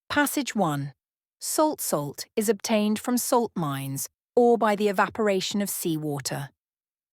Passage 1. Salt is obtained from salt mines or by the evaporation of seawater.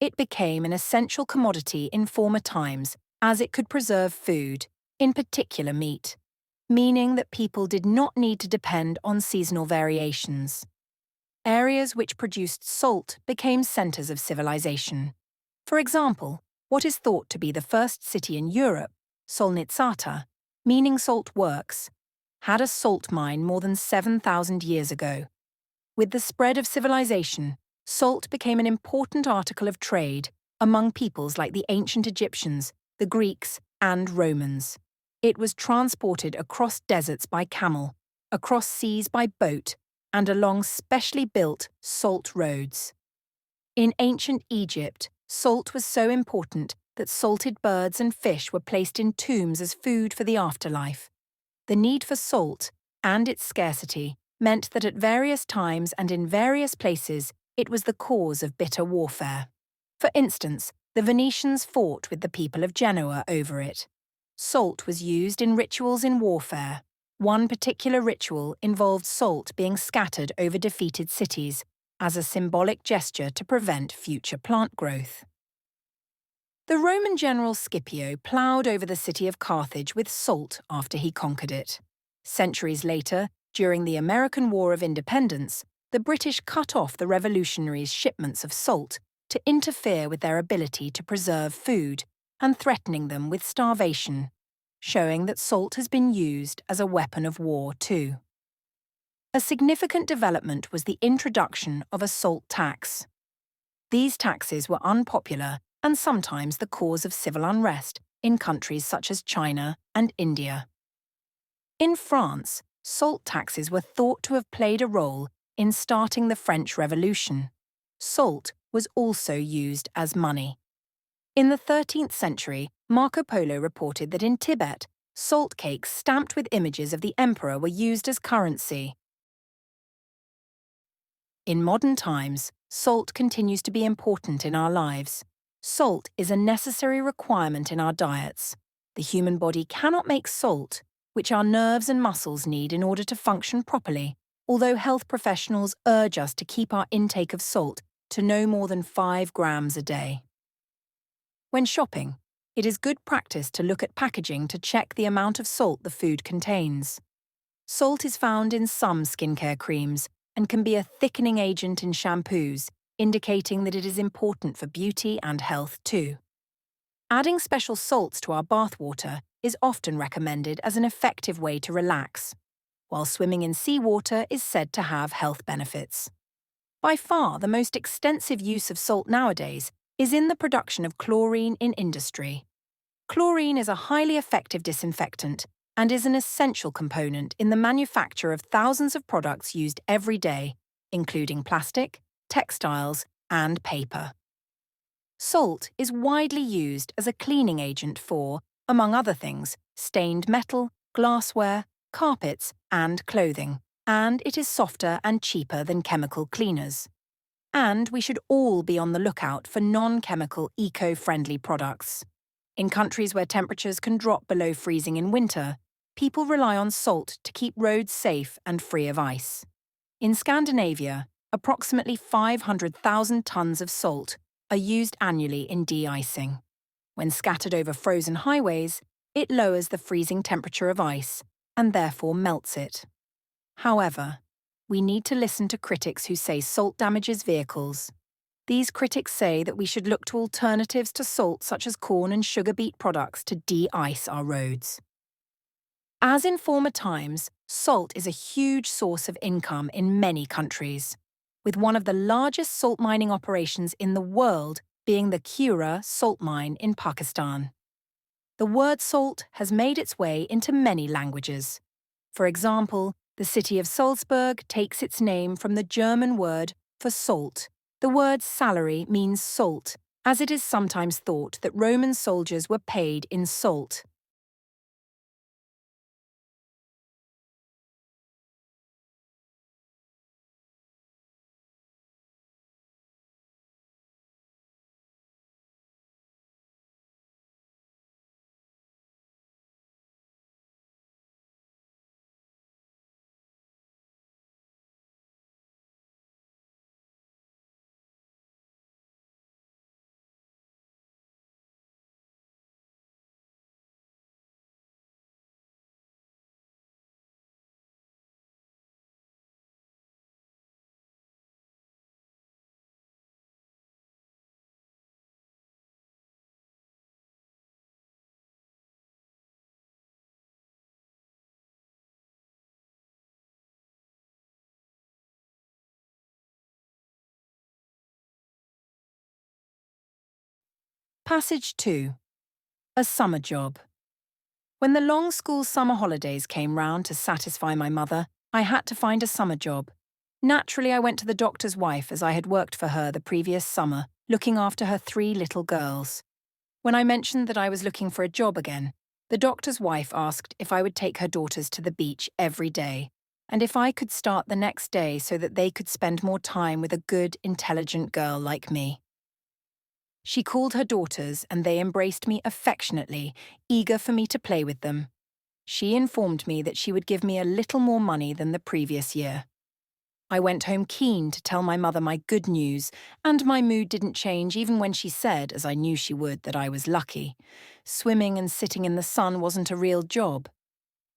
It became an essential commodity in former times as it could preserve food, in particular meat, meaning that people did not need to depend on seasonal variations. Areas which produced salt became centres of civilization. For example, what is thought to be the first city in Europe, Solnitsata, meaning salt works, had a salt mine more than 7,000 years ago. With the spread of civilization, salt became an important article of trade among peoples like the ancient Egyptians, the Greeks, and Romans. It was transported across deserts by camel, across seas by boat, and along specially built salt roads. In ancient Egypt, salt was so important that salted birds and fish were placed in tombs as food for the afterlife. The need for salt, and its scarcity, meant that at various times and in various places it was the cause of bitter warfare. For instance, the Venetians fought with the people of Genoa over it. Salt was used in rituals in warfare. One particular ritual involved salt being scattered over defeated cities as a symbolic gesture to prevent future plant growth. The Roman general Scipio ploughed over the city of Carthage with salt after he conquered it. Centuries later, during the American War of Independence, the British cut off the revolutionaries' shipments of salt to interfere with their ability to preserve food and threatening them with starvation, showing that salt has been used as a weapon of war too. A significant development was the introduction of a salt tax. These taxes were unpopular and sometimes the cause of civil unrest in countries such as China and India. In France, salt taxes were thought to have played a role in starting the French Revolution. Salt was also used as money. In the 13th century, Marco Polo reported that in Tibet, salt cakes stamped with images of the emperor were used as currency. In modern times, salt continues to be important in our lives. Salt is a necessary requirement in our diets. The human body cannot make salt, which our nerves and muscles need in order to function properly, although health professionals urge us to keep our intake of salt to no more than 5 grams a day. When shopping, it is good practice to look at packaging to check the amount of salt the food contains. Salt is found in some skincare creams and can be a thickening agent in shampoos, indicating that it is important for beauty and health too. Adding special salts to our bathwater is often recommended as an effective way to relax, while swimming in seawater is said to have health benefits. By far, the most extensive use of salt nowadays is in the production of chlorine in industry. Chlorine is a highly effective disinfectant and is an essential component in the manufacture of thousands of products used every day, including plastic, textiles, and paper. Salt is widely used as a cleaning agent for, among other things, stained metal, glassware, carpets, and clothing, and it is softer and cheaper than chemical cleaners. And we should all be on the lookout for non-chemical, eco-friendly products. In countries where temperatures can drop below freezing in winter, people rely on salt to keep roads safe and free of ice. In Scandinavia, approximately 500,000 tons of salt are used annually in de-icing. When scattered over frozen highways, it lowers the freezing temperature of ice and therefore melts it. However, we need to listen to critics who say salt damages vehicles. These critics say that we should look to alternatives to salt such as corn and sugar beet products to de-ice our roads. As in former times, salt is a huge source of income in many countries, with one of the largest salt mining operations in the world being the Kura salt mine in Pakistan. The word salt has made its way into many languages. For example, the city of Salzburg takes its name from the German word for salt. The word salary means salt, as it is sometimes thought that Roman soldiers were paid in salt. Passage 2. A summer job. When the long school summer holidays came round to satisfy my mother, I had to find a summer job. Naturally, I went to the doctor's wife as I had worked for her the previous summer, looking after her 3 little girls. When I mentioned that I was looking for a job again, the doctor's wife asked if I would take her daughters to the beach every day, and if I could start the next day so that they could spend more time with a good, intelligent girl like me. She called her daughters and they embraced me affectionately, eager for me to play with them. She informed me that she would give me a little more money than the previous year. I went home keen to tell my mother my good news, and my mood didn't change even when she said, as I knew she would, that I was lucky. Swimming and sitting in the sun wasn't a real job.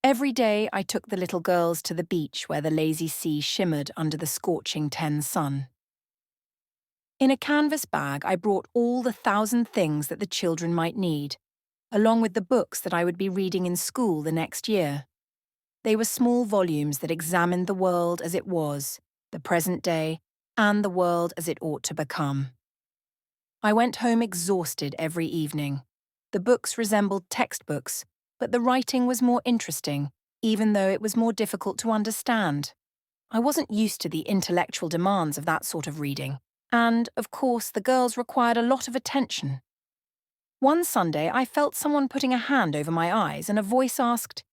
Every day I took the little girls to the beach where the lazy sea shimmered under the scorching 10 sun. In a canvas bag, I brought all the 1,000 things that the children might need, along with the books that I would be reading in school the next year. They were small volumes that examined the world as it was, the present day, and the world as it ought to become. I went home exhausted every evening. The books resembled textbooks, but the writing was more interesting, even though it was more difficult to understand. I wasn't used to the intellectual demands of that sort of reading. And, of course, the girls required a lot of attention. One Sunday, I felt someone putting a hand over my eyes and a voice asked,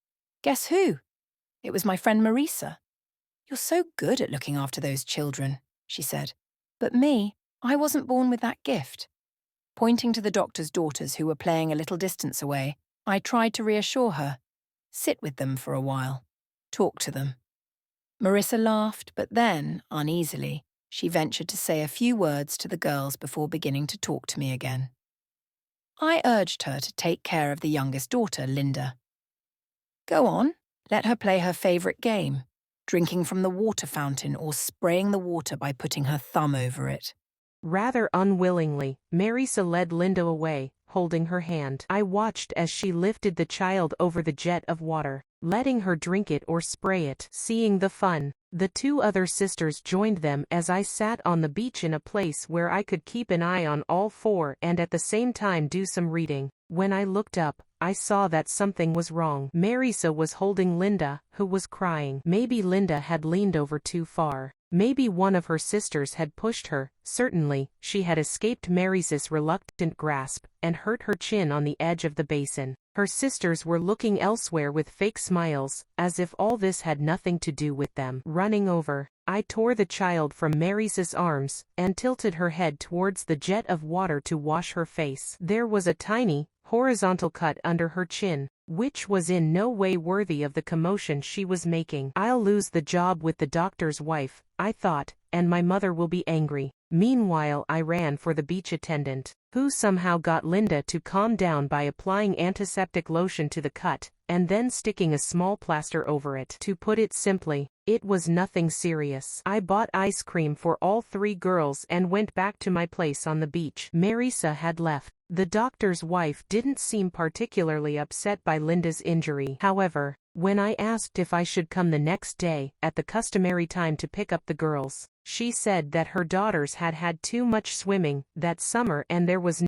"Guess who?" It was my friend Marisa. "You're so good at looking after those children," she said. "But me, I wasn't born with that gift." Pointing to the doctor's daughters who were playing a little distance away, I tried to reassure her. Sit with them for a while. Talk to them. Marisa laughed, but then, uneasily, she ventured to say a few words to the girls before beginning to talk to me again. I urged her to take care of the youngest daughter, Linda. Go on, let her play her favourite game, drinking from the water fountain or spraying the water by putting her thumb over it. Rather unwillingly, Marisa led Linda away, holding her hand. I watched as she lifted the child over the jet of water, letting her drink it or spray it. Seeing the fun, the 2 other sisters joined them as I sat on the beach in a place where I could keep an eye on all 4 and at the same time do some reading. When I looked up, I saw that something was wrong. Marisa was holding Linda, who was crying. Maybe Linda had leaned over too far. Maybe one of her sisters had pushed her. Certainly, she had escaped Marisa's reluctant grasp and hurt her chin on the edge of the basin. Her sisters were looking elsewhere with fake smiles, as if all this had nothing to do with them. Running over, I tore the child from Marisa's arms and tilted her head towards the jet of water to wash her face. There was a tiny, horizontal cut under her chin, which was in no way worthy of the commotion she was making. I'll lose the job with the doctor's wife, I thought, and my mother will be angry. Meanwhile, I ran for the beach attendant, who somehow got Linda to calm down by applying antiseptic lotion to the cut, and then sticking a small plaster over it. To put it simply, it was nothing serious. I bought ice cream for all 3 girls and went back to my place on the beach. Marisa had left. The doctor's wife didn't seem particularly upset by Linda's injury. However, when I asked if I should come the next day, at the customary time to pick up the girls, she said that her daughters had had too much swimming that summer and there was